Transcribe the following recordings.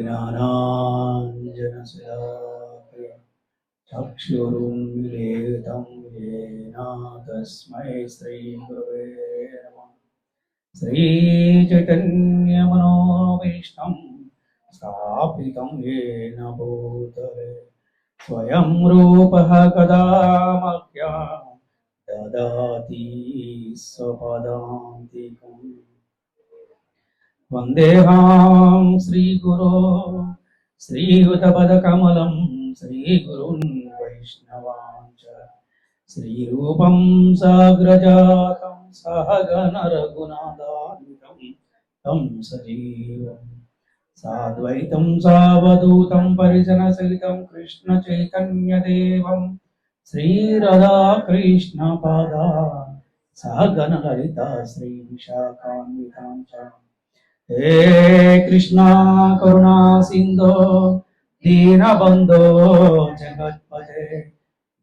ज्ञानाञ्जनशलाकया चक्षुरुन्मीलितं येन तस्मै श्रीगुरवे नमः। श्रीचैतन्यमनोभीष्टं स्थापितं येन भूतले स्वयं रूपः कदा मह्यं ददाति स्वपदान्तिकम्। वन्देहां श्रीगुरो श्रीयुतपदकमलं श्रीगुरुन् वैष्णवांश्च श्रीरूपं साग्रजातं सहगणरघुनाथान्वितं तं सजीवं साद्वैतं सावधूतं परिजनसहितं कृष्णचैतन्यदेवं श्रीराधाकृष्णपादान् सहगणललिता श्रीविशाखान्वितां च। हे कृष्णा करुणा सिंधो दीनबंधो जगत्पते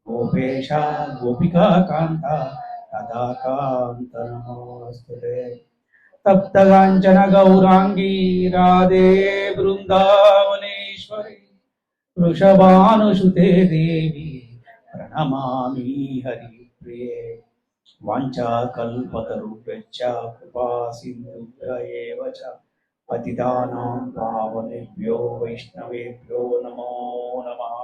गोपेशा गोपिका कांता राधाकांत नमोस्तुते। तप्तकांचन गौरांगी राधे वृंदावनेश्वरी वृषभानुसुते देवी प्रणमामि हरिप्रिये। वाञ्छाकल्पतरुभ्यश्च कृपा सिन्धुभ्य एव च पतितानां पावनेभ्यो वैष्णवेभ्यो नमो नमः।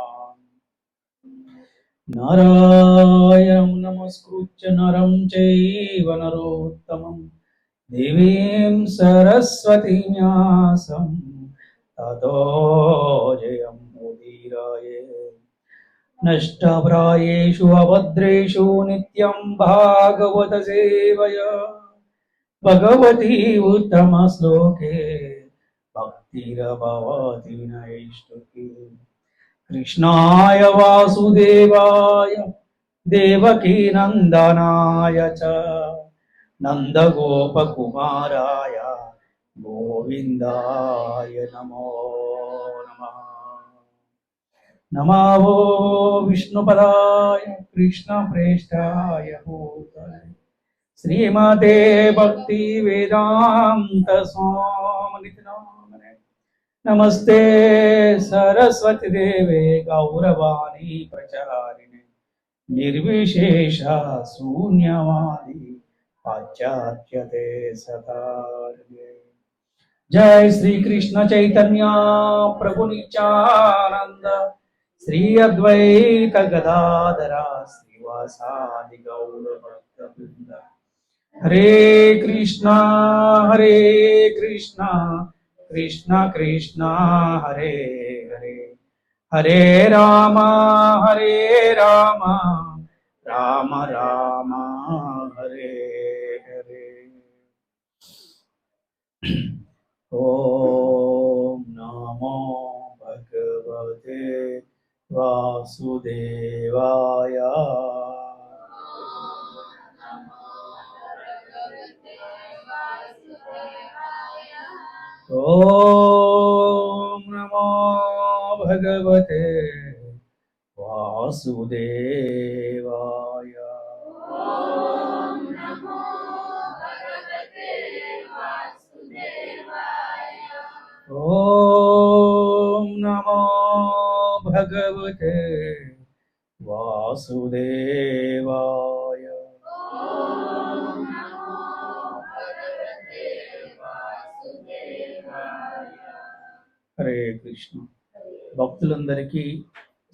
नारायणं नमस्कृत्य नरं चैव नरोत्तमं देवीं सरस्वतीं व्यासं ततो जयमुदीरये। नष्टप्रायेषु अभद्रेषु नित्यं भागवत सेवया भगवती उत्तमश्लोके भक्तिरभवति नैष्टुकी। कृष्णाय वासुदेवाय देवकी नन्दनाय च नन्दगोपकुमाराय गोविन्दाय नमो नमः। नमो विष्णुपदाय कृष्णप्रेष्ठाय भूतले श्रीमते भक्ति वेदांत स्वामिनिति नामिने। नमस्ते सरस्वती देवे गौरवाणी प्रचारिणे निर्विशेष शून्यवादी पाश्चात्यते सतारिणे। जय श्री कृष्ण चैतन्य प्रभु नित्यानंद श्री अद्वैत गदाधरा श्रीवासादि गौर भक्तवृंद। हरे कृष्णा कृष्णा कृष्णा हरे हरे हरे राम राम राम हरे हरे। ओम नमो भगवते वासुदेवाय। ओम नमो भगवते वासुदेवाय। ओम नमो भगवते वासुदेवाय। हरे कृष्ण। భక్తులందరికీ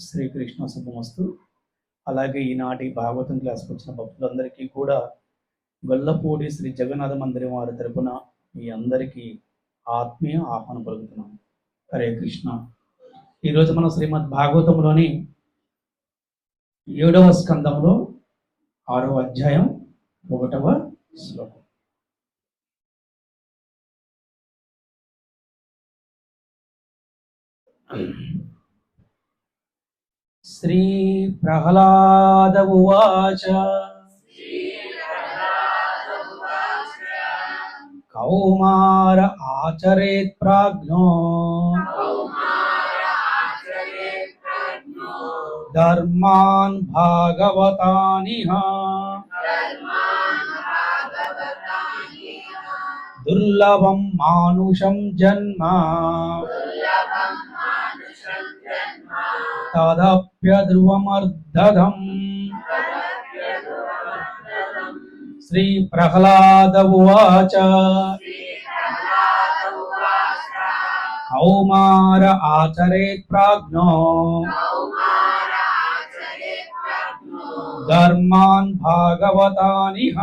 శ్రీకృష్ణ శుభమస్తు. అలాగే ఈనాటి భాగవతం క్లాస్కి వచ్చిన భక్తులందరికీ కూడా గొల్లపూడి శ్రీ జగన్నాథ మందిరం వారి తరపున మీ అందరికీ ఆత్మీయ ఆహ్వానం పలుకుతున్నాం. హరే కృష్ణ. ఈరోజు మనం శ్రీమద్ భాగవతంలోని 7వ స్కందంలో 6వ అధ్యాయం 1వ శ్లోకం. శ్రీ ప్రహ్లాద ఉవాచ కౌమార ఆచరేత్ ప్రాజ్ఞో ధర్మాన్ భాగవతానిహ దుర్లభం మానుషం జన్మ తదప్యధ్రువమర్ధదం. శ్రీ ప్రహ్లాద ఉవాచ కౌమార ఆచరేత్ ప్రాజ్ఞో ధర్మాన్ భాగవతానిహ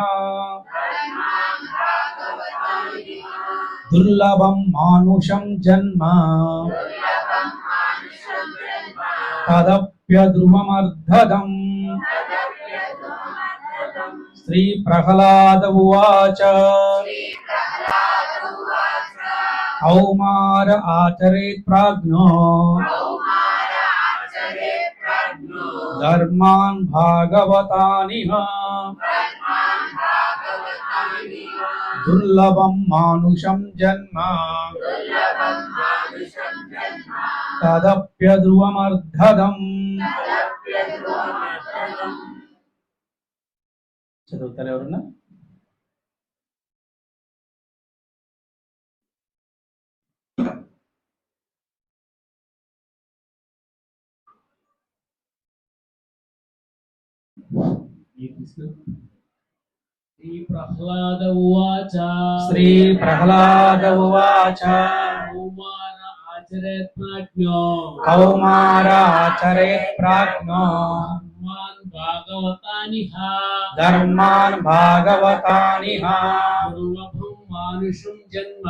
దుర్లభం మానుషం జన్మ తదప్యధ్రువమర్ధదం. శ్రీ ప్రహ్లాద ఉవాచ కౌమార ఆచరేత్ ప్రాజ్ఞో ధర్మాన్ భాగవతానిహ దుర్లభం మానుషం జన్మ తదప్యధ్రువమర్ధదం. చదువుతారు ఎవరన్నా? శ్రీ ప్రహ్లాద ఉవాచ శ్రీ ప్రహ్లాద ఉవాచ కౌమార ఆచరేత్ ప్రాజ్ఞో కౌమార ఆచరేత్ ప్రాజ్ఞో ధర్మాన్ భాగవతానిహ ధర్మాన్ భాగవతానిహ దుర్లభం మానుషం జన్మ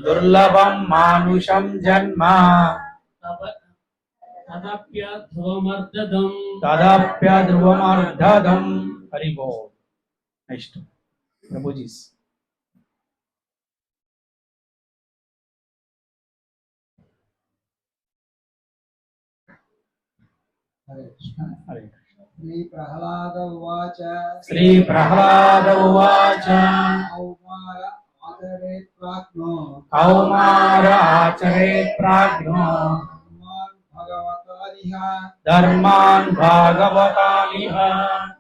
దుర్లభం మానుషం జన్మ తదప్యధ్రువమర్ధదం. తదప్యధ్రువమర్ధదం. హరి బోల్. నెక్స్ట్ ప్రభుజీస్. హరే కృష్ణ. హరే కృష్ణ. శ్రీ ప్రహ్లాద ఉవాచ శ్రీ ప్రహ్లాద ఉవాచ కౌమార ఆచరేత్ ప్రాజ్ఞో కౌమార ఆచరేత్ ప్రాజ్ఞో ధర్మాన్ భగవతానిహ ధర్మాన్ భాగవతానిహ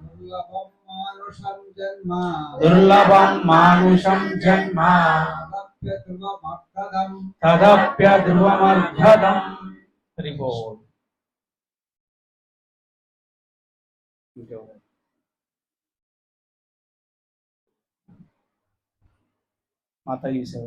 దుర్లభం మానుషం జన్మ దుర్లభం మానుషం జన్మ తదప్యధ్రువమర్ధదం. తదప్యధ్రువమర్ధదం. హరి బోల్. మాతాజీ సేవ.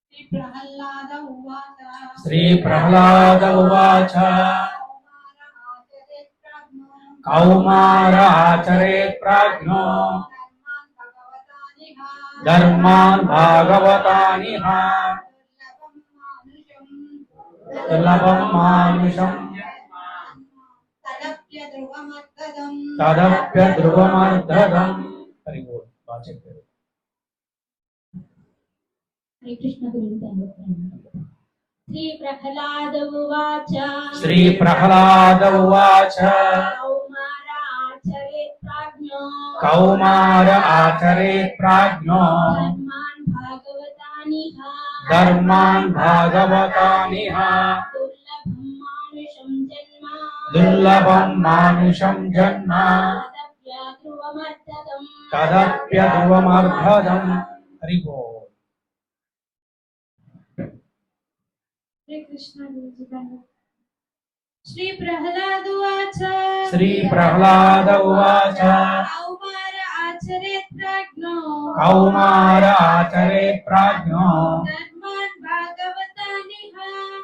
శ్రీ ప్రహ్లాద ఉవాచ శ్రీ ప్రహ్లాద ఉవాచ కౌమార ఆచరేత్ ప్రాజ్ఞో ధర్మాన్ భాగవతానిహ దుర్లభం మానుషం తదప్యధ్రువమర్ధదం. హరి బోల్. బాగా చెప్పారు. హరే కృష్ణ గురించి శ్రీ ప్రహ్లాద ఉవాచ శ్రీ ప్రహ్లాద ఉవాచ కౌమార ఆచరేత్ ప్రాజ్ఞో కౌమార ఆచరేత్ ప్రాజ్ఞో ధర్మాన్ భాగవతానిహ ధర్మాన్ భాగవతానిహ దుర్లభం మానుషం జన్మ దుర్లభం మానుషం జన్మ తదప్యధ్రువమర్ధదం. తదప్యధ్రువమర్ధదం. హరి బోల్. శ్రీ కృష్ణ గురించి శ్రీ ప్రహ్లాద ఉవాచ శ్రీ ప్రహ్లాద ఉవాచ కౌమార ఆచరేత్ ప్రాజ్ఞో కౌమార ఆచరేత్ ప్రాజ్ఞో ధర్మాన్ భాగవతానిహ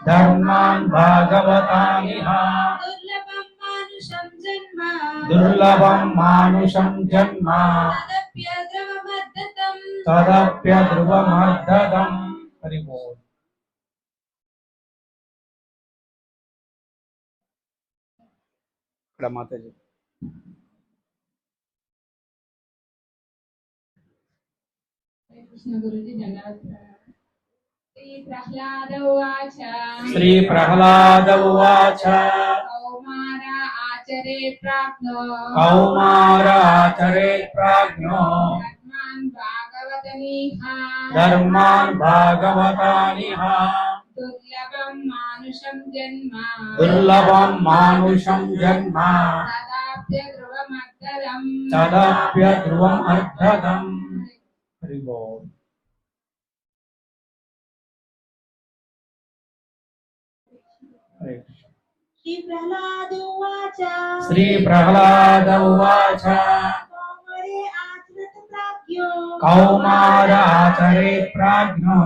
ధర్మాన్ భాగవతానిహ దుర్లభం మానుషం జన్మ దుర్లభం మానుషం జన్మ తదప్యధ్రువమర్ధదం. తదప్యధ్రువమర్ధదం. హరి బోల్. ఇక్కడ మాతాజీ. కృష్ణ గురించి శ్రీ ప్రహ్లాద ఉవాచ శ్రీ ప్రహ్లాద ఉవాచ కౌమార ఆచరేత్ ప్రాజ్ఞో కౌమార ఆచరేత్ ప్రాజ్ఞో ధర్మాన్ భాగవతానిహ ధర్మాన్ భాగవతానిహ దుర్లభం మానుషం జన్మ దుర్లభం మానుషం జన్మ తదాప్యధ్రువమర్ధదం. अर्धदम् तदप्य ध्रुवम् अर्धदम् हरि बोल हरे कृष्ण श्री प्रह्लाद उवाच श्री प्रह्लाद उवाच कौमारे आचरत प्राज्ञो कौमाराचरे प्राज्ञो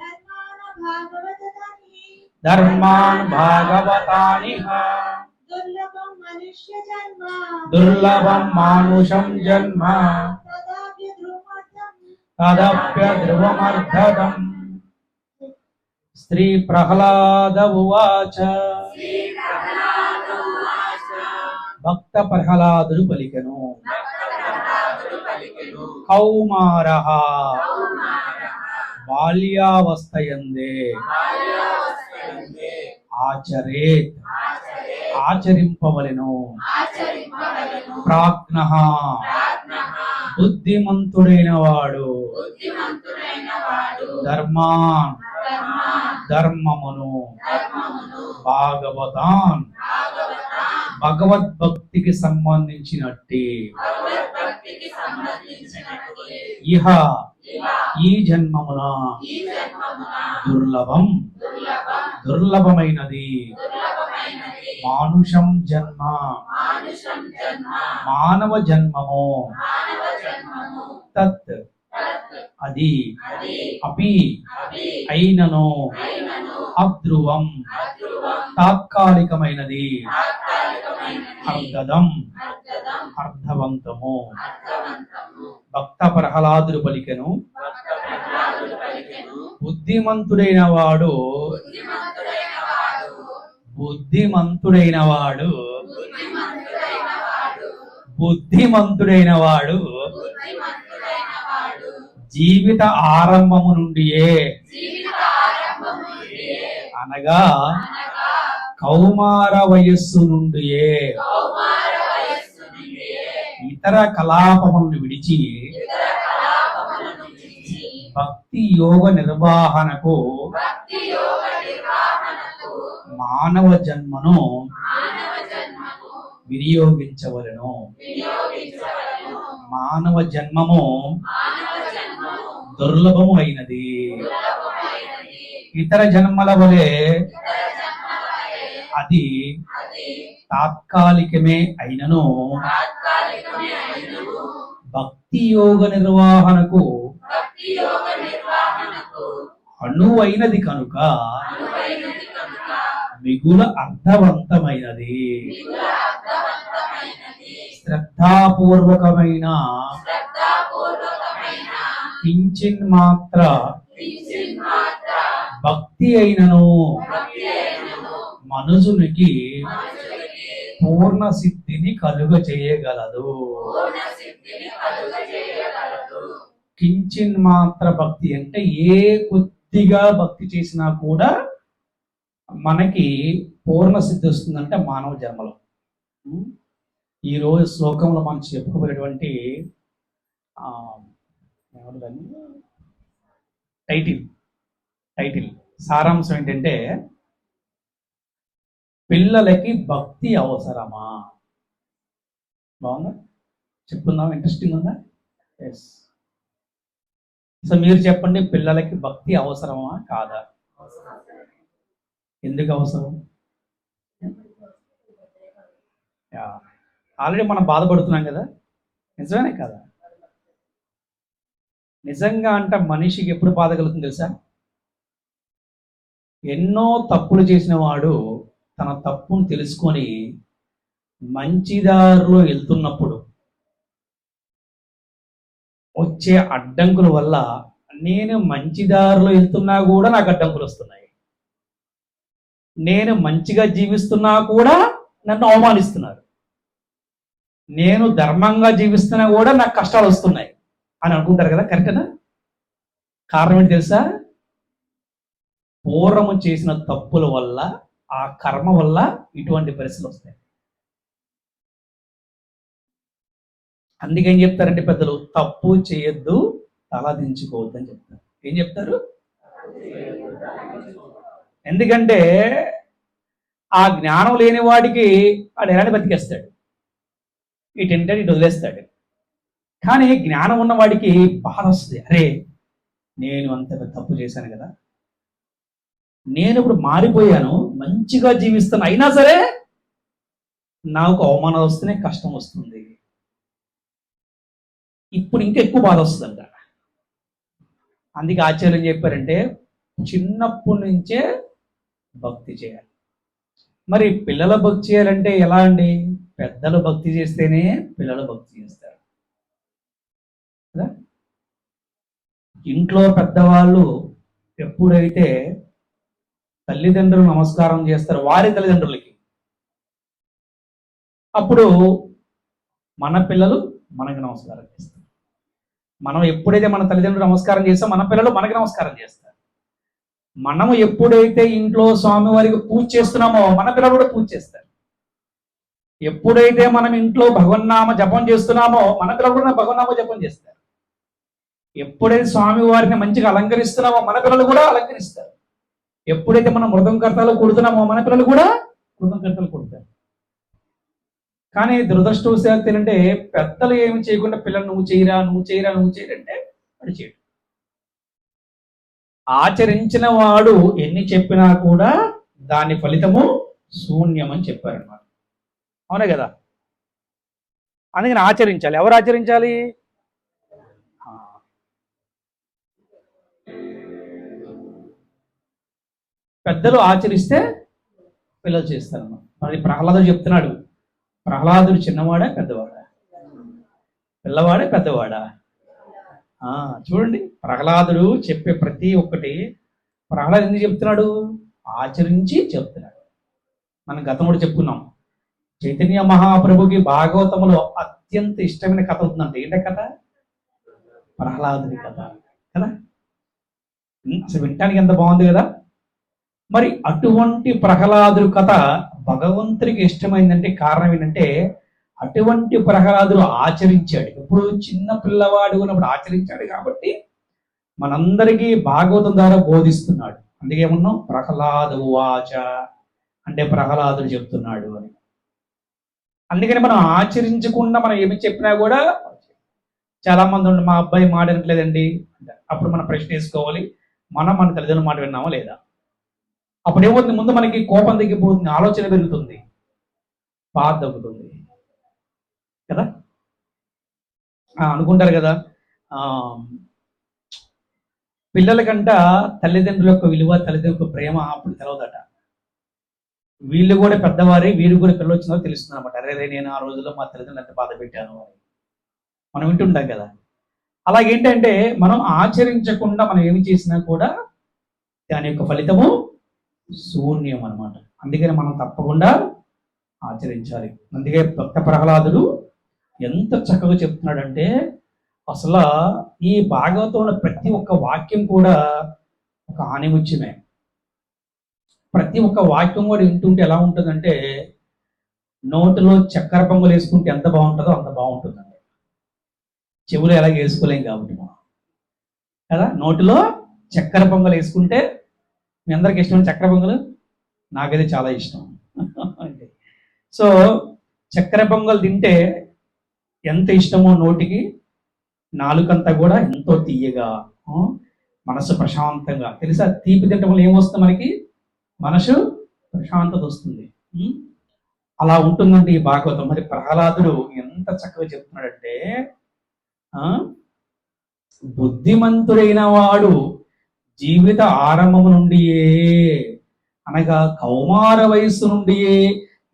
धर्मान् भागवतानि धर्मान् भागवतानिह दुर्लभं मनुष्य जन्म दुर्लभं मानुषं जन्म तदप्य ध्रुवमर्धदम् श्री प्रह्लाद उवाच భక్త ప్రహ్లాదుడు పలికెను కౌమారః బాల్యావస్థయందే ఆచరేత్ ఆచరింపవలెను ప్రాజ్ఞః బుద్ధిమంతుడైన వాడు ధర్మాన్ ధర్మమును భాగవతాన్ భగవద్భక్తికి సంబంధించినట్టి ఇహ ఈ జన్మమున దుర్లభం దుర్లభమైనది మానుషం జన్మ మానవ జన్మము తత్ అది అపి అయినను అధ్రువం తాత్కాలికమైనది అర్ధదం అర్థవంతము భక్త ప్రహ్లాదుడు పలికెను బుద్ధిమంతుడైన వాడు జీవిత ఆరంభము నుండియే అనగా కౌమార వయస్సు నుండియే ఇతర కలాపములను విడిచి భక్తి యోగ నిర్వహణకు మానవ జన్మను వినియోగించవలెను. మానవ జన్మము దుర్లభము అయినది. ఇతర జన్మల వలె అది తాత్కాలికమే అయినను భక్తి యోగ నిర్వహణకు అనువైనది కనుక మిగుల అర్థవంతమైనది. శ్రద్ధాపూర్వకమైన కించిన్ మాత్ర భక్తి అయినను మనుజునికి పూర్ణ సిద్ధిని కలుగ చేయగలదు. కించిన్ మాత్ర భక్తి అంటే ఏ కొద్దిగా భక్తి చేసినా కూడా మనకి పూర్ణ సిద్ధి వస్తుందంటే మానవ జన్మలో. ఈ రోజు శ్లోకంలో మనం చెప్పుకోబోయేటువంటి టైటిల్ సారాంశం ఏంటంటే పిల్లలకి భక్తి అవసరమా? బాగుందా? చెప్పుకుందాం. ఇంట్రెస్టింగ్ ఉందా? ఎస్. సో మీరు చెప్పండి, పిల్లలకి భక్తి అవసరమా కాదా? ఎందుకు అవసరం? ఆల్రెడీ మనం బాధపడుతున్నాం కదా, నిజమేనే కదా? నిజంగా అంటే మనిషికి ఎప్పుడు బాధ కలుగుతుంది తెలుసా? ఎన్నో తప్పులు చేసిన వాడు తన తప్పును తెలుసుకొని మంచి దారిలో వెళ్తున్నప్పుడు వచ్చే అడ్డంకుల వల్ల నేను మంచి దారిలో వెళ్తున్నా కూడా నాకు అడ్డంకులు వస్తున్నాయి, నేను మంచిగా జీవిస్తున్నా కూడా నన్ను అవమానిస్తున్నారు, నేను ధర్మంగా జీవిస్తున్నా కూడా నాకు కష్టాలు వస్తున్నాయి అని అనుకుంటారు కదా. కరెక్టేనా? కారణం ఏంటి తెలుసా? పూర్వము చేసిన తప్పుల వల్ల, ఆ కర్మ వల్ల ఇటువంటి పరిస్థితులు వస్తాయి. అందుకేం చెప్తారంటే పెద్దలు, తప్పు చేయొద్దు, తల దించుకోవద్దు అని చెప్తారు. ఏం చెప్తారు? ఎందుకంటే ఆ జ్ఞానం లేని వాడికి వాడు ఎలాంటి బతికేస్తాడు. ఇటు ఏంటంటే ఇటు వదిలేస్తాడు. కానీ జ్ఞానం ఉన్నవాడికి బాధ వస్తుంది. అరే, నేను అంత పెద్ద తప్పు చేశాను కదా, నేను ఇప్పుడు మారిపోయాను, మంచిగా జీవిస్తాను, అయినా సరే నాకు అవమానాలు వస్తేనే కష్టం వస్తుంది. ఇప్పుడు ఇంకా ఎక్కువ బాధ వస్తుందంట. అందుకే ఆచార్యం చెప్పారంటే చిన్నప్పటి నుంచే భక్తి చేయాలి. మరి పిల్లల భక్తి చేయాలంటే ఎలా అండి? పెద్దలు భక్తి చేస్తేనే పిల్లలు భక్తి చేస్తారు కదా. ఇంట్లో పెద్దవాళ్ళు ఎప్పుడైతే తల్లిదండ్రులు నమస్కారం చేస్తారో వారి తల్లిదండ్రులకి, అప్పుడు మన పిల్లలు మనకి నమస్కారం చేస్తారు. మనం ఎప్పుడైతే మన తల్లిదండ్రులు నమస్కారం చేస్తామో మన పిల్లలు మనకి నమస్కారం చేస్తారు. మనము ఎప్పుడైతే ఇంట్లో స్వామివారికి పూజ చేస్తున్నామో మన పిల్లలు కూడా పూజ చేస్తారు. ఎప్పుడైతే మనం ఇంట్లో భగవన్నామ జపం చేస్తున్నామో మన పిల్లలు కూడా భగవన్నామ జపం చేస్తారు. ఎప్పుడైతే స్వామివారిని మంచిగా అలంకరిస్తున్నామో మన పిల్లలు కూడా అలంకరిస్తారు. ఎప్పుడైతే మనం మృదంకర్తలు కొడుతున్నామో మన పిల్లలు కూడా మృదంకర్తలు కొడతారు. కానీ దురదృష్టవశాత్తు ఏంటంటే పెద్దలు ఏమి చేయకుండా పిల్లలు నువ్వు చేయరా అంటే వాడు చేయడు. ఆచరించిన వాడు ఎన్ని చెప్పినా కూడా దాని ఫలితము శూన్యం అని చెప్పారన్నమాట. అవునే కదా. అందుకని ఆచరించాలి. ఎవరు ఆచరించాలి? పెద్దలు ఆచరిస్తే పిల్లలు చేస్తారన్నమాట. మరి ప్రహ్లాదుడు చెప్తున్నాడు, ప్రహ్లాదుడు చిన్నవాడా పెద్దవాడా? పిల్లవాడే పెద్దవాడా? చూడండి, ప్రహ్లాదుడు చెప్పే ప్రతి ఒక్కటి ప్రహ్లాదు ఎందుకు చెప్తున్నాడు? ఆచరించి చెప్తున్నాడు. మనం గతంలో చెప్పుకున్నాం, చైతన్య మహాప్రభుకి భాగవతంలో అత్యంత ఇష్టమైన కథ అవుతుందంటే ఏంట కథ? ప్రహ్లాదుని కథ కదా. అసలు వినటానికి ఎంత బాగుంది కదా. మరి అటువంటి ప్రహ్లాదుడి కథ భగవంతుడికి ఇష్టమైందంటే కారణం ఏంటంటే అటువంటి ప్రహ్లాదుడు ఆచరించాడు. ఇప్పుడు చిన్న పిల్లవాడు ఉన్నప్పుడు ఆచరించాడు కాబట్టి మనందరికీ భాగవతం ద్వారా బోధిస్తున్నాడు. అందుకే ఏమన్నాం? ప్రహ్లాద ఉవాచ అంటే ప్రహ్లాదుడు చెప్తున్నాడు అని. అందుకని మనం ఆచరించకుండా మనం ఏమి చెప్పినా కూడా, చాలా మంది ఉండి మా అబ్బాయి మాట వినట్లేదండి అంటే అప్పుడు మనం ప్రశ్న వేసుకోవాలి, మన తల్లిదండ్రుల మాట విన్నామా లేదా? అప్పుడు ఏమవుతుంది? ముందు మనకి కోపం తగ్గిపోతుంది, ఆలోచన పెరుగుతుంది, బాధ తగ్గుతుంది కదా. అనుకుంటారు కదా, పిల్లలకంట తల్లిదండ్రుల యొక్క విలువ, తల్లిదండ్రుల యొక్క ప్రేమ అప్పుడు తెలవదట. వీళ్ళు కూడా పెద్దవారే, వీరు కూడా పిల్లలు వచ్చినా తెలుస్తుంది అనమాట. అరే, నేను ఆ రోజుల్లో మా తల్లిదండ్రులు ఎంత బాధ పెట్టాను అని మనం వింటుంటాం కదా. అలాగేంటంటే మనం ఆచరించకుండా మనం ఏమి చేసినా కూడా దాని యొక్క ఫలితము శూన్యం అనమాట. అందుకని మనం తప్పకుండా ఆచరించాలి. అందుకే భక్త ప్రహ్లాదుడు ఎంత చక్కగా చెప్తున్నాడంటే అసలు ఈ భాగవతంలో ప్రతి ఒక్క వాక్యం కూడా ఒక ఆణిముత్యమే. ప్రతి ఒక్క వాక్యం కూడా వింటుంటే ఎలా ఉంటుందంటే నోటిలో చక్కెర పొంగలు వేసుకుంటే ఎంత బాగుంటుందో అంత బాగుంటుందండి. చెవులు ఎలాగ వేసుకోలేం కాబట్టి మనం కదా. నోటిలో చక్కెర పొంగలు వేసుకుంటే, మీ అందరికి ఇష్టమైన చక్కెర పొంగలు, నాకైతే చాలా ఇష్టం. సో చక్కెర పొంగల్ తింటే ఎంత ఇష్టమో నోటికి, నాలుకంతా కూడా ఎంతో తీయగా, మనసు ప్రశాంతంగా. తెలుసా, తీపి తినటం వల్ల ఏమొస్తుంది మనకి? మనసు ప్రశాంతత వస్తుంది. అలా ఉంటుందంటే ఈ భాగవతం. మరి ప్రహ్లాదుడు ఎంత చక్కగా చెప్తున్నాడంటే బుద్ధిమంతుడైన వాడు జీవిత ఆరంభము నుండియే, అనగా కౌమార వయస్సు నుండియే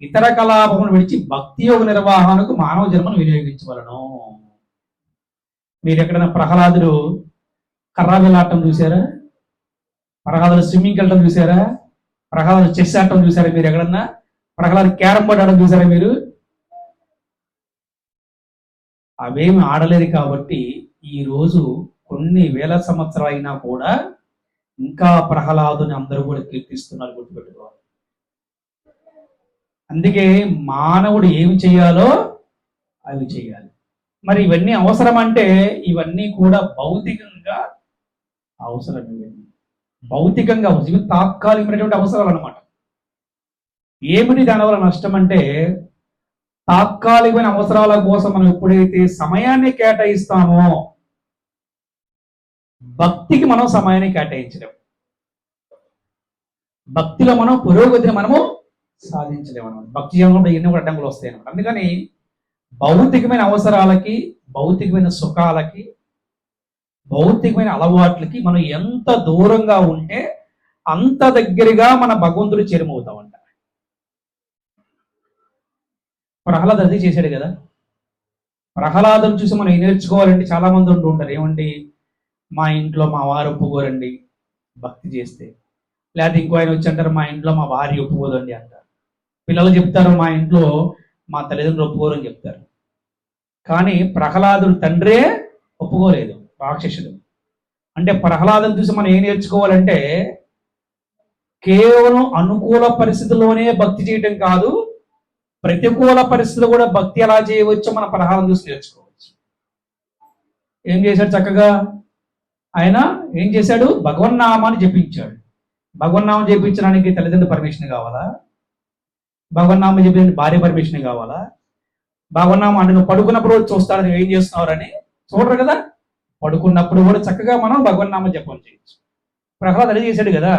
ఇతర కలాపమును విడిచి భక్తి యోగ నిర్వహణకు మానవ జన్మను వినియోగించవలను. మీరు ఎక్కడైనా ప్రహ్లాదుడు కర్రా వెళ్ళాటం చూసారా? ప్రహ్లాదుడు స్విమ్మింగ్కి వెళ్ళటం చూసారా? ప్రహ్లాదుడు చెస్ ఆడటం చూసారా? మీరు ఎక్కడన్నా ప్రహ్లాదు క్యారం బోర్డు ఆడటం చూసారా మీరు? అవేమి ఆడలేదు. కాబట్టి ఈరోజు కొన్ని వేల సంవత్సరాలు అయినా కూడా ఇంకా ప్రహ్లాదుని అందరూ కూడా కీర్తిస్తున్నారు, గుర్తుపెట్టుకోవాలి. అందుకే మానవుడు ఏమి చేయాలో అవి చేయాలి. మరి ఇవన్నీ అవసరం అంటే ఇవన్నీ కూడా భౌతికంగా అవసరం. ఇవన్నీ భౌతికంగా అవసరం, ఇవి తాత్కాలికమైనటువంటి అవసరాలు అనమాట. ఏమిటి దానివల్ల నష్టం అంటే తాత్కాలికమైన అవసరాల కోసం మనం ఎప్పుడైతే సమయాన్ని కేటాయిస్తామో, భక్తికి మనం సమయాన్ని కేటాయించలేము. భక్తిలో మనం పురోగతిని మనము సాధించలేము అన్నమాట. భక్తి జీవనంలో ఎన్నో అడ్డంకులు వస్తాయి అన్నమాట. అందుకని భౌతికమైన అవసరాలకి, భౌతికమైన సుఖాలకి, భౌతికమైన అలవాట్లకి మనం ఎంత దూరంగా ఉంటే అంత దగ్గరగా మన భగవంతుడు చేరుమవుతామంట. ప్రహ్లాదు అది చేశాడు కదా. ప్రహ్లాదం చూసి మనం ఏం నేర్చుకోవాలంటే చాలా మంది ఉంటూ ఉంటారు, ఏమండి మా ఇంట్లో మా వారు ఒప్పుకోరండి భక్తి చేస్తే, లేకపోతే ఇంకో ఆయన వచ్చి అంటారు మా ఇంట్లో మా భార్య ఒప్పుకోదండి అంటారు. పిల్లలు చెప్తారు మా ఇంట్లో మా తల్లిదండ్రులు ఒప్పుకోరు అని చెప్తారు. కానీ ప్రహ్లాదుడు తండ్రే ఒప్పుకోలేదు, రాక్షసుడు. అంటే ప్రహ్లాదం చూసి మనం ఏం నేర్చుకోవాలంటే కేవలం అనుకూల పరిస్థితుల్లోనే భక్తి చేయటం కాదు, ప్రతికూల పరిస్థితులు కూడా భక్తి ఎలా చేయవచ్చో మన ప్రహ్లాదం చూసి నేర్చుకోవచ్చు. ఏం చేశాడు చక్కగా ఆయన, ఏం చేశాడు, భగవన్నామాన్ని జపించాడు. భగవన్నామం జపించడానికి తల్లిదండ్రుల పర్మిషన్ కావాలా? భగవన్నామం జపించడానికి భార్య పర్మిషన్ కావాలా? భగవన్నామం అంటే నువ్వు పడుకున్నప్పుడు కూడా చూస్తాడు నువ్వు ఏం చేస్తున్నారని, చూడరు కదా. పడుకున్నప్పుడు కూడా చక్కగా మనం భగవన్నామ జపం చేయొచ్చు. ప్రహ్లాదు అది చేశాడు కదా.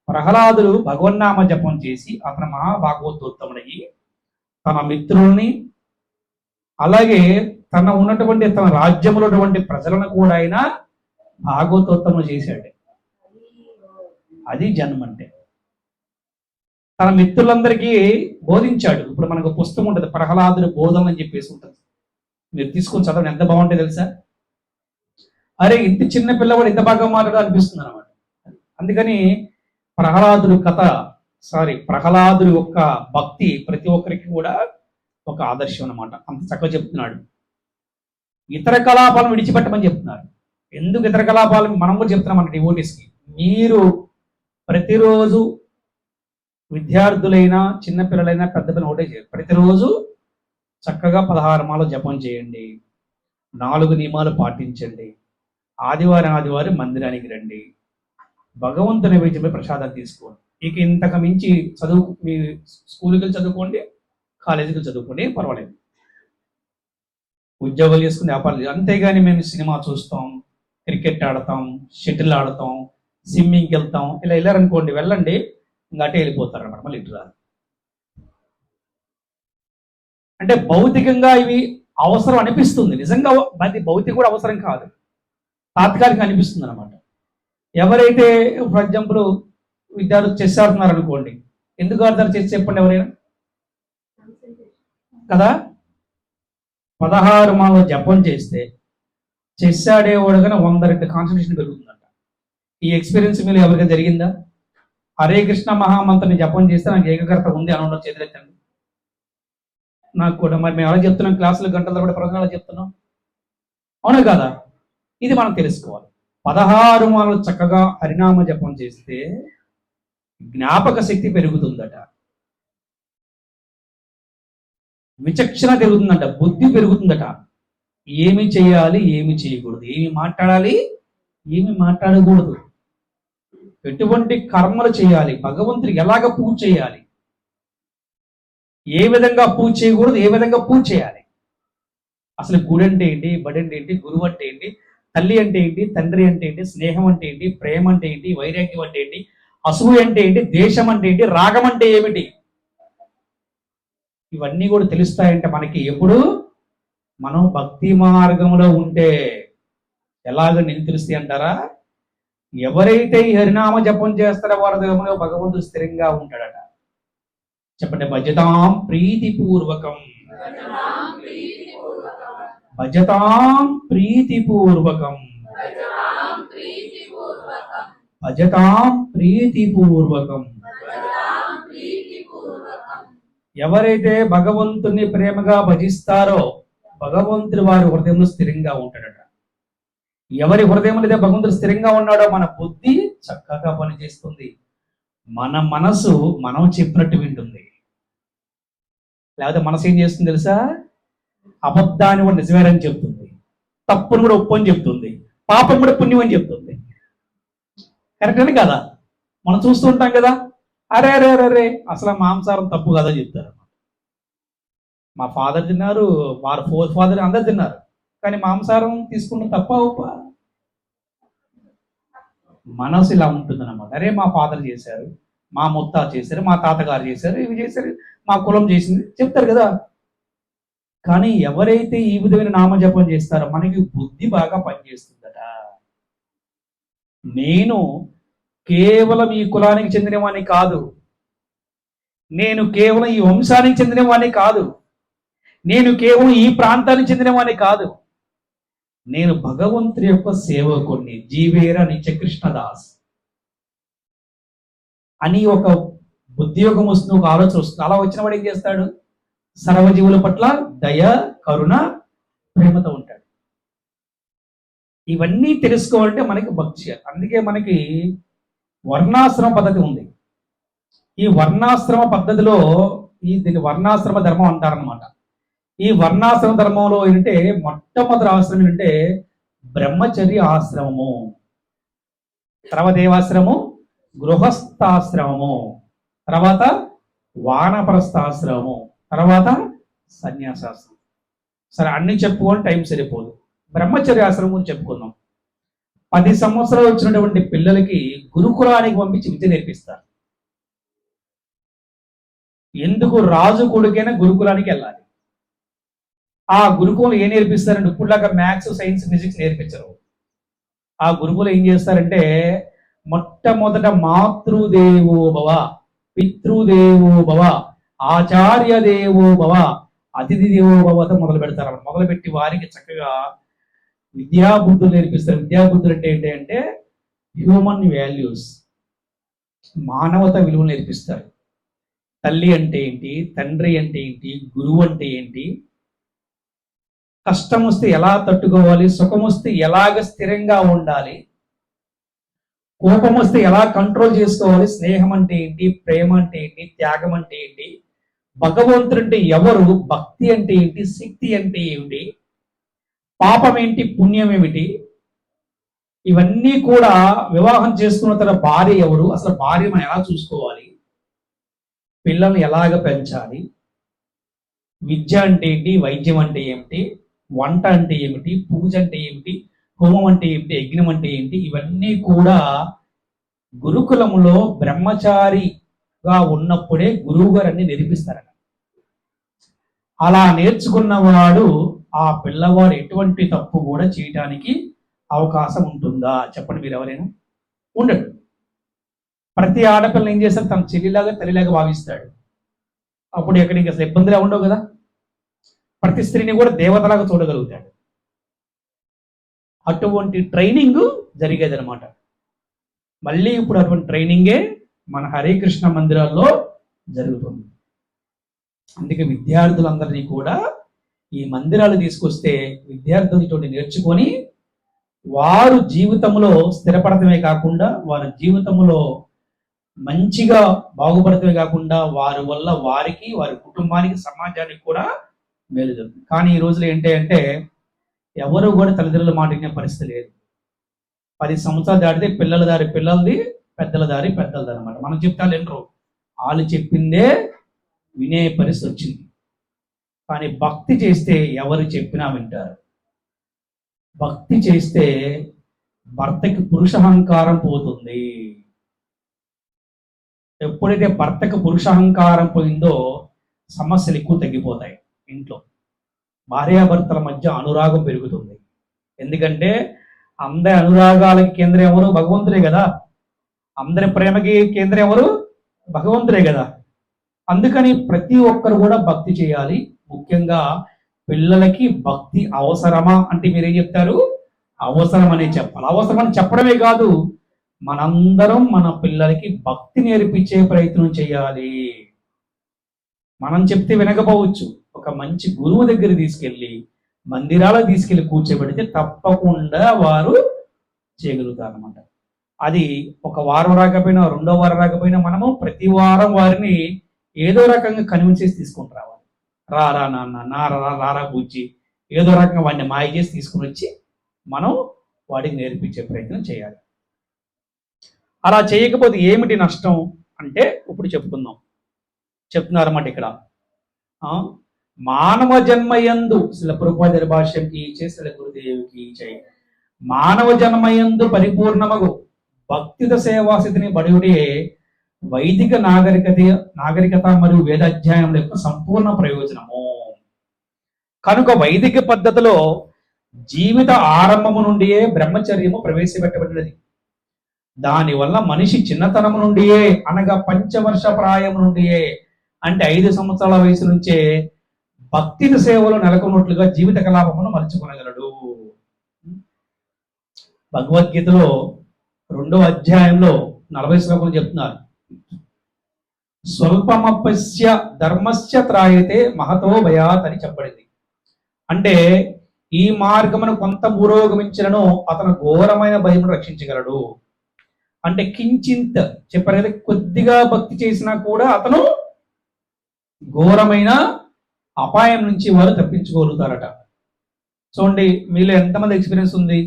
ప్రహ్లాదుడు భగవన్నామ జపం చేసి అతను మహాభాగవతోత్తముడయ్యి తన మిత్రుల్ని, అలాగే తన ఉన్నటువంటి తన రాజ్యంలో ఉన్నటువంటి ప్రజలను కూడా ఆయన భాగవతోత్తములు చేశాడు. అది జన్మ అంటే. తన మిత్రులందరికీ బోధించాడు. ఇప్పుడు మనకు పుస్తకం ఉంటుంది ప్రహ్లాదుడు బోధన అని చెప్పేసి ఉంటుంది, మీరు తీసుకొని చదవండి, ఎంత బాగుంటుంది తెలుసా. అరే ఇంత చిన్న పిల్లవాడు ఇంత బాగా మాట్లాడు అనిపిస్తుంది అనమాట. అందుకని ప్రహ్లాదుడు యొక్క భక్తి ప్రతి ఒక్కరికి కూడా ఒక ఆదర్శం అన్నమాట. అంత చక్కగా చెప్తున్నాడు. ఇతర కలాపాలను విడిచిపెట్టమని చెప్తున్నారు. ఎందుకు ఇతర కలాపాలు మనం కూడా చెప్తున్నాం మన డివోటీస్కి, మీరు ప్రతిరోజు విద్యార్థులైనా చిన్నపిల్లలైనా పెద్ద పిల్లలు ఒకటే చేయాలి, ప్రతిరోజు చక్కగా 16 మాల జపం చేయండి, 4 నియమాలు పాటించండి, ఆదివారం మందిరానికి రండి, భగవంతుని నైవేద్యంపై ప్రసాదాలు తీసుకోండి. ఇక ఇంతకు మించి మీ స్కూల్కి వెళ్ళి చదువుకోండి, కాలేజీకి చదువుకోండి, ఏం పర్వాలేదు, ఉద్యోగాలు చేసుకుని వ్యాపారాలు. అంతేగాని మేము సినిమా చూస్తాం, క్రికెట్ ఆడతాం, షటిల్ ఆడతాం, స్విమ్మింగ్కి వెళ్తాం, ఇలా వెళ్ళారనుకోండి, వెళ్ళండి ఇంకా అటే వెళ్ళిపోతారు అన్నమాట, మళ్ళీ ఇటు రాదు. అంటే భౌతికంగా ఇవి అవసరం అనిపిస్తుంది, నిజంగా అది భౌతిక కూడా అవసరం కాదు, తాత్కాలికంగా అనిపిస్తుంది అనమాట. ఎవరైతే ఫర్ ఎగ్జాంపుల్ విద్యార్థులు చెస్ ఆడుతున్నారు అనుకోండి, ఎందుకు ఆడతారు చెస్ చెప్పండి ఎవరైనా కదా. 16 మాల జపం చేస్తే చెస్ ఆడేవాడు కానీ 100 రెట్లు కాన్సన్ట్రేషన్ పెరుగుతుందంట. ఈ ఎక్స్పీరియన్స్ మీరు ఎవరికైనా జరిగిందా? హరే కృష్ణ మహామంత్రాన్ని జపం చేస్తే నాకు ఏకాగ్రత ఉంది అని ఉండదు, చేతులెత్తండి. నాకు కూడా. మరి మేము ఎలా చెప్తున్నాం, క్లాసులు గంటల కూడా ప్రవచనాలు చెప్తున్నాం, అవునా కదా. ఇది మనం తెలుసుకోవాలి. 16 మాలలు చక్కగా హరినామ జపం చేస్తే జ్ఞాపక శక్తి పెరుగుతుందట, విచక్షణ పెరుగుతుందట, బుద్ధి పెరుగుతుందట. ఏమి చేయాలి, ఏమి చేయకూడదు, ఏమి మాట్లాడాలి, ఏమి మాట్లాడకూడదు, ఎటువంటి కర్మలు చేయాలి, భగవంతుడికి ఎలాగ పూజ చేయాలి, ఏ విధంగా పూజ చేయకూడదు, ఏ విధంగా పూజ చేయాలి, అసలు గుడి అంటే ఏంటి, బడి అంటే ఏంటి, గురువు అంటే ఏంటి, తల్లి అంటే ఏంటి, తండ్రి అంటే ఏంటి, స్నేహం అంటే ఏంటి, ప్రేమ అంటే ఏంటి, వైరాగ్యం అంటే ఏంటి, అసూయ అంటే ఏంటి, దేశం అంటే ఏంటి, రాగం అంటే ఏమిటి, ఇవన్నీ కూడా తెలుస్తాయంటే మనకి ఎప్పుడు మనం భక్తి మార్గంలో ఉంటే. ఎలాగ నేను తెలుస్తాయి అంటారా, ఎవరైతే ఈ హరినామ జపం చేస్తారో వారి దగ్గర భగవంతుడు స్థిరంగా ఉంటాడట. చెప్పండి, భజతాం ప్రీతిపూర్వకం, భజతాం ప్రీతిపూర్వకం, భజతాం ప్రీతిపూర్వకం. ఎవరైతే భగవంతుని ప్రేమగా భజిస్తారో భగవంతుడు వారి హృదయంలో స్థిరంగా ఉంటాడట. ఎవరి హృదయంలో అయితే భగవంతుడు స్థిరంగా ఉన్నాడో మన బుద్ధి చక్కగా పనిచేస్తుంది, మన మనసు మనం చెప్పినట్టు వింటుంది. లేకపోతే మనసు ఏం చేస్తుంది తెలుసా, అబద్ధాన్ని కూడా నిజమేనని చెప్తుంది, తప్పును కూడా ఒప్పు అని చెప్తుంది, పాపం కూడా పుణ్యం అని చెప్తుంది. కరెక్ట్ అని కదా, మనం చూస్తూ ఉంటాం కదా. అరే అరే అరే అసలు మాంసాహారం తప్పు కదా చెప్తారు. మా ఫాదర్ తిన్నారు, వారు ఫోర్ ఫాదర్ అందరు తిన్నారు, కానీ మాంసాహారం తీసుకున్న తప్ప ఒప్ప? మనసు ఇలా ఉంటుందన్నమాట. అరే మా ఫాదర్ చేశారు, మా ముత్తా చేశారు, మా తాతగారు చేశారు, ఇవి చేశారు, మా కులం చేసింది చెప్తారు కదా. కానీ ఎవరైతే ఈ విధమైన నామజపం చేస్తారో మనకి బుద్ధి బాగా పనిచేస్తుందట. నేను కేవలం ఈ కులానికి చెందినవాడిని కాదు, నేను కేవలం ఈ వంశానికి చెందినవాడిని కాదు, నేను కేవలం ఈ ప్రాంతానికి చెందినవాడిని కాదు, నేను భగవంతుడి యొక్క సేవకుడిని, జీవేర నిత్యకృష్ణదాస్ అని ఒక బుద్ధియోగం వస్తుంది, ఒక ఆలోచన వస్తుంది. అలా వచ్చిన వాడు ఏం చేస్తాడు? సర్వజీవుల పట్ల దయ, కరుణ, ప్రేమతో ఉంటాడు. ఇవన్నీ తెలుసుకోవాలంటే మనకి భక్తి చేయాలి. అందుకే మనకి వర్ణాశ్రమ పద్ధతి ఉంది. ఈ వర్ణాశ్రమ పద్ధతిలో దీన్ని వర్ణాశ్రమ ధర్మం అంటారనమాట. ఈ వర్ణాశ్రమ ధర్మంలో ఏంటంటే మొట్టమొదటి ఆశ్రమం ఏంటంటే బ్రహ్మచర్య ఆశ్రమము, తర్వాత ఏమాశ్రమము? గృహస్థాశ్రమము, తర్వాత వానప్రస్థాశ్రమము, తర్వాత సన్యాసాశ్రమం. సరే, అన్ని చెప్పుకొని టైం సరిపోదు. బ్రహ్మచర్యాశ్రమం గురించి చెప్పుకుందాం. 10 సంవత్సరాలు వచ్చినటువంటి పిల్లలకి గురుకులానికి పంపించి విద్య నేర్పిస్తారు. ఎందుకు? రాజు కొడుకైనా గురుకులానికి వెళ్ళాలి. ఆ గురుకులం ఏం నేర్పిస్తారంటే ఇప్పుడులాగా మ్యాథ్స్, సైన్స్, ఫిజిక్స్ నేర్పించరు. ఆ గురుకులు ఏం చేస్తారంటే మొట్టమొదట మాతృదేవో భవ, పితృదేవో భవ, ఆచార్య దేవో భవ, అతిథి దేవో భవతో మొదలు పెడతారు. మొదలుపెట్టి వారికి చక్కగా విద్యాబుద్ధులు నేర్పిస్తారు. విద్యాబుద్ధులు అంటే ఏంటి అంటే హ్యూమన్ వాల్యూస్, మానవత విలువలు నేర్పిస్తారు. తల్లి అంటే ఏంటి, తండ్రి అంటే ఏంటి, గురువు అంటే ఏంటి, కష్టం వస్తే ఎలా తట్టుకోవాలి, సుఖం వస్తే ఎలాగ స్థిరంగా ఉండాలి, కోపం వస్తే ఎలా కంట్రోల్ చేసుకోవాలి, స్నేహం అంటే ఏంటి, ప్రేమ అంటే ఏంటి, త్యాగం అంటే ఏంటి, భగవంతుడు అంటే ఎవరు, భక్తి అంటే ఏంటి, శక్తి అంటే ఏమిటి, పాపం ఏంటి, పుణ్యం ఏమిటి, ఇవన్నీ కూడా వివాహం చేసుకున్న తర్వాత భార్య ఎవరు, అసలు భార్య మనం ఎలా చూసుకోవాలి, పిల్లల్ని ఎలాగ పెంచాలి, విద్య అంటే ఏంటి, వైద్యం అంటే ఏమిటి, వంట అంటే ఏమిటి, పూజ అంటే ఏమిటి, హోమం అంటే ఏమిటి, యజ్ఞం అంటే ఏంటి, ఇవన్నీ కూడా గురుకులంలో బ్రహ్మచారిగా ఉన్నప్పుడే గురువు గారు అన్ని నేర్పిస్తారట. అలా నేర్చుకున్నవాడు ఆ పిల్లవాడు ఎటువంటి తప్పు కూడా చేయటానికి అవకాశం ఉంటుందా? చెప్పండి మీరు ఎవరైనా. ఉండడు. ప్రతి ఆడపిల్ల ఏం చేస్తారు? తన చెల్లిలాగా తల్లిలాగా భావిస్తాడు. అప్పుడు ఎక్కడికి అసలు ఇబ్బందులే ఉండవు కదా. ప్రతి స్త్రీని కూడా దేవతలాగా చూడగలుగుతాడు. అటువంటి ట్రైనింగ్ జరిగేదనమాట. మళ్ళీ ఇప్పుడు అటువంటి ట్రైనింగే మన హరే కృష్ణ మందిరాల్లో జరుగుతుంది. అందుకే విద్యార్థులందరినీ కూడా ఈ మందిరాలు తీసుకొస్తే విద్యార్థులతో నేర్చుకొని వారు జీవితంలో స్థిరపడటమే కాకుండా వారి జీవితంలో మంచిగా బాగుపడటమే కాకుండా వారి వల్ల వారికి, వారి కుటుంబానికి, సమాజానికి కూడా మేలు జరుగుతుంది. కానీ ఈ రోజులు ఏంటి అంటే ఎవరు కూడా తల్లిదండ్రుల మాట వినే పరిస్థితి లేదు. 10 సంవత్సరాలు దాటితే పిల్లల దారి పిల్లలది, పెద్దల దారి పెద్దలది అనమాట. మనం చెప్తాను వినరు, వాళ్ళు చెప్పిందే వినే పరిస్థితి వచ్చింది. కానీ భక్తి చేస్తే ఎవరు చెప్పినా వింటారు. భక్తి చేస్తే భర్తకి పురుషహంకారం పోతుంది. ఎప్పుడైతే భర్తకు పురుషహంకారం పోయిందో సమస్యలు ఎక్కువ తగ్గిపోతాయి. ఇంట్లో భార్యాభర్తల మధ్య అనురాగం పెరుగుతుంది. ఎందుకంటే అందరి అనురాగాలకి కేంద్రం ఎవరు? భగవంతుడే కదా. అందరి ప్రేమకి కేంద్రం ఎవరు? భగవంతుడే కదా. అందుకని ప్రతి ఒక్కరు కూడా భక్తి చేయాలి. ముఖ్యంగా పిల్లలకి భక్తి అవసరమా అంటే మీరేం చెప్తారు? అవసరం అనే చెప్పాలి. అవసరం అని చెప్పడమే కాదు, మనందరం మన పిల్లలకి భక్తి నేర్పించే ప్రయత్నం చేయాలి. మనం చెప్తే వినకపోవచ్చు, ఒక మంచి గురువు దగ్గర తీసుకెళ్ళి మందిరాలకు తీసుకెళ్ళి కూర్చోబెడితే తప్పకుండా వారు చేయగలుగుతారు అన్నమాట. అది ఒక వారం రాకపోయినా, 2వ వారం రాకపోయినా మనము ప్రతి వారం వారిని ఏదో రకంగా కన్విన్స్ చేసి తీసుకుని రావాలి. రారా నాన్న, రారా బుజ్జి, ఏదో రకంగా వాడిని మాయ చేసి తీసుకుని వచ్చి మనం వాడికి నేర్పించే ప్రయత్నం చేయాలి. అలా చేయకపోతే ఏమిటి నష్టం అంటే ఇప్పుడు చెప్పుకుందాం. చెప్తున్నారన్నమాట ఇక్కడ. మానవ జన్మయందు శిల ప్రభుపాద భాష్యం కీచే శిల గురుదేవి కీచే మానవ జన్మయందు పరిపూర్ణమగు భక్తిత సేవాస్థితిని బడియుడే వైదిక నాగరికత మరియు వేదాధ్యాయనం యొక్క సంపూర్ణ ప్రయోజనము. కనుక వైదిక పద్ధతిలో జీవిత ఆరంభము నుండియే బ్రహ్మచర్యము ప్రవేశపెట్టబడినది. దానివల్ల మనిషి చిన్నతనము నుండియే అనగా పంచవర్ష ప్రాయం నుండియే అంటే 5 సంవత్సరాల వయసు నుంచే భక్తి సేవలు నెలకొన్నట్లుగా జీవిత కలాపమును మలుచుకొనగలడు. భగవద్గీతలో 2వ అధ్యాయంలో 40 శ్లోకం చెప్తున్నారు. స్వల్పమపస్య ధర్మస్య త్రాయతే మహతో భయాత్ అని చెప్పబడింది. అంటే ఈ మార్గమును కొంత పురోగమించినను అతను ఘోరమైన భయం రక్షించగలడు. అంటే కించింత్ చెప్పారు కదా, కొద్దిగా భక్తి చేసినా కూడా అతను ఘోరమైన అపాయం నుంచి వారు తప్పించుకోగలుగుతారట. చూడండి, మీలో ఎంతమంది ఎక్స్పీరియన్స్ ఉంది?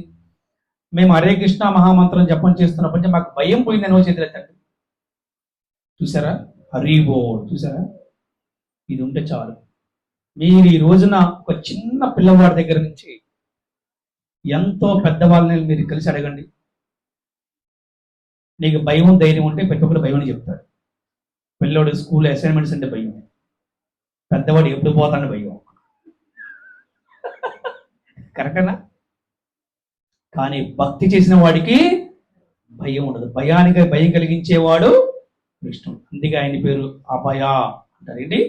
మేము హరే కృష్ణ మహామంత్రం జపం చేస్తున్నప్పటి నుంచి మాకు భయం పోయిందని వచ్చి ఎదురెత్తండి. చూసారా? హరిబో చూసారా? ఇది ఉంటే చాలు. మీరు ఈ రోజున ఒక చిన్న పిల్లవాడి దగ్గర నుంచి ఎంతో పెద్దవాళ్ళని మీరు కలిసి అడగండి. నీకు భయం ధైర్యం ఉంటే ప్రతి ఒక్కరు భయం అని చెప్తాడు. పిల్లోడు స్కూల్ అసైన్మెంట్స్ అంటే భయం, పెద్దవాడు ఎప్పుడు పోతాడని భయం. కరెక్టేనా? కానీ భక్తి చేసిన వాడికి భయం ఉండదు. భయం కలిగించేవాడు కృష్ణుడు. అందుకే ఆయన పేరు అభయ అంటారు. ఏంటి?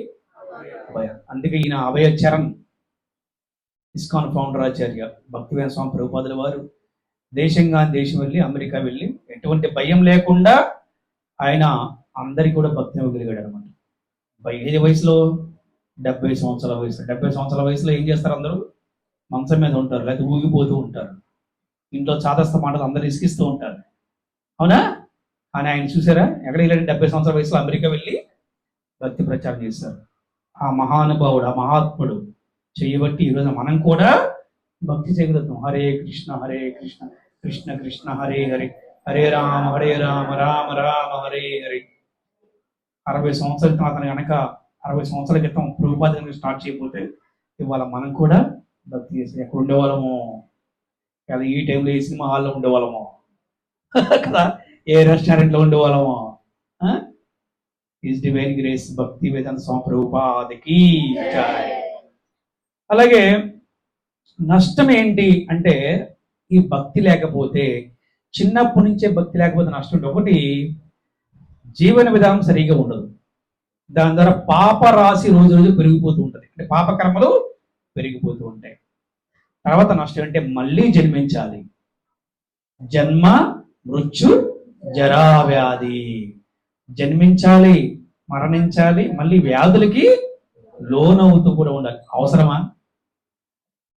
అభయ. అందుకే ఈయన అభయ చరణ్, ఇస్కాన్ ఫౌండర్ ఆచార్య భక్తివేదాంత స్వామి ప్రభుపాదుల వారు దేశం వెళ్ళి అమెరికా వెళ్ళి ఎటువంటి భయం లేకుండా ఆయన అందరికీ కూడా భక్తి ఇవ్వగలిగాడు అనమాట. 5 వయసులో 70 సంవత్సరాల వయసులో 70 సంవత్సరాల వయసులో ఏం చేస్తారు? అందరూ మంచం మీద ఉంటారు, లేకపోతే ఊగిపోతూ ఉంటారు, ఇంట్లో చాదస్త మాటలు అందరూ ఇసుకిస్తూ ఉంటారు. అవునా? కానీ ఆయన చూసారా, ఎక్కడ వెళ్ళాడు? 70 సంవత్సరాల వయసులో అమెరికా వెళ్ళి భక్తి ప్రచారం చేశారు. ఆ మహానుభావుడు, ఆ మహాత్ముడు చేయబట్టి ఈరోజు మనం కూడా భక్తి చేయగలుగుతాం. హరే కృష్ణ కృష్ణ కృష్ణ హరే హరే, హరే రామ రామ రామ హరే హరే. 60 సంవత్సరాల క్రితం అతను కనుక 60 సంవత్సరాల క్రితం ప్రభుపాద స్టార్ట్ చేయకపోతే ఇవాళ మనం కూడా భక్తి చేసి ఎక్కడ ఉండేవాళ్ళము? కదా ఈ టైంలో ఏ సినిమా హాల్లో ఉండేవాళ్ళము కదా, ఏ రెస్టారెంట్లో ఉండేవాళ్ళము? ఈజ్ డివైన్ గ్రేస్ భక్తి వేదాంత స్వామి ప్రభుపాదకి జై. అలాగే నష్టం ఏంటి అంటే, ఈ భక్తి లేకపోతే, చిన్నప్పటి నుంచే భక్తి లేకపోతే నష్టం ఉంటుంది. ఒకటి, జీవన విధానం సరిగా ఉండదు. దాని ద్వారా పాప రాశి రోజు పెరిగిపోతూ ఉంటుంది. అంటే పాపకర్మలు పెరిగిపోతూ ఉంటాయి. తర్వాత నష్టం అంటే మళ్ళీ జన్మించాలి. జన్మ మృత్యు జరా వ్యాధి. జన్మించాలి, మరణించాలి, మళ్ళీ వ్యాధులకి లోనవుతూ కూడా ఉండాలి. అవసరమా?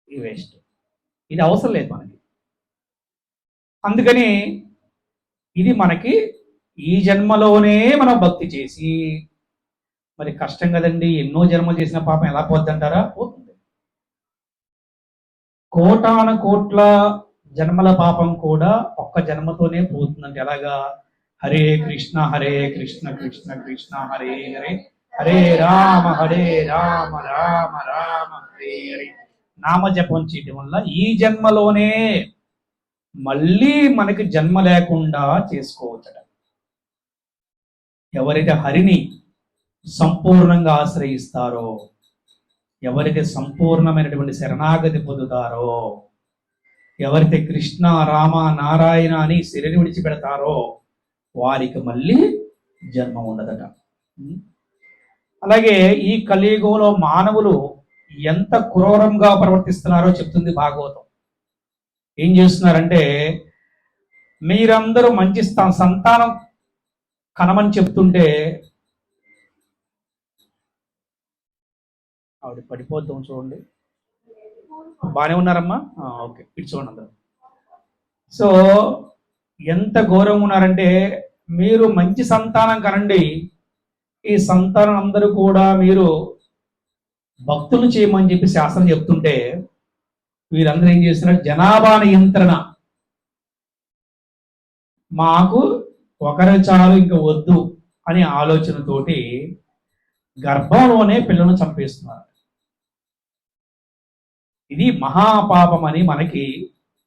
ఇది వేస్ట్. ఇది అవసరం లేదు మనకి. అందుకని ఇది మనకి ఈ జన్మలోనే మనం భక్తి చేసి, మరి కష్టం కదండి, ఎన్నో జన్మలు చేసిన పాపం ఎలా పోద్దంటారా? పోతుంది. కోటాన కోట్ల జన్మల పాపం కూడా ఒక్క జన్మతోనే పోతుందంటే ఎలాగా? హరే కృష్ణ కృష్ణ కృష్ణ హరే హరే, హరే రామ రామ రామ హరే హరే. నామజపం చేయడం వల్ల ఈ జన్మలోనే మళ్ళీ మనకి జన్మ లేకుండా చేసుకోవచ్చట. ఎవరైతే హరిని సంపూర్ణంగా ఆశ్రయిస్తారో, ఎవరైతే సంపూర్ణమైనటువంటి శరణాగతి పొందుతారో, ఎవరైతే కృష్ణ రామ నారాయణ అని శరీరం విడిచిపెడతారో వారికి మళ్ళీ జన్మ ఉండదట. అలాగే ఈ కలియుగంలో మానవులు ఎంత క్రూరంగా ప్రవర్తిస్తున్నారో చెప్తుంది భాగవతం. ఏం చేస్తున్నారంటే, మీరందరూ మంచి సంతానం కనమని చెప్తుంటే ఆవిడ పడిపోద్దాం. చూడండి, బాగానే ఉన్నారమ్మా? ఓకే, ఇటు చూడండి అందరూ. సో ఎంత ఘోరంగా ఉన్నారంటే, మీరు మంచి సంతానం కనండి, ఈ సంతానం అందరూ కూడా మీరు భక్తులు చేయమని చెప్పి శాస్త్రం చెప్తుంటే వీరందరూ ఏం చేస్తున్నారు? జనాభా నియంత్రణ, మాకు ఒకరు చాలు ఇంకా వద్దు అనే ఆలోచనతోటి గర్భంలోనే పిల్లలను చంపేస్తున్నారు. ఇది మహాపాపం అని మనకి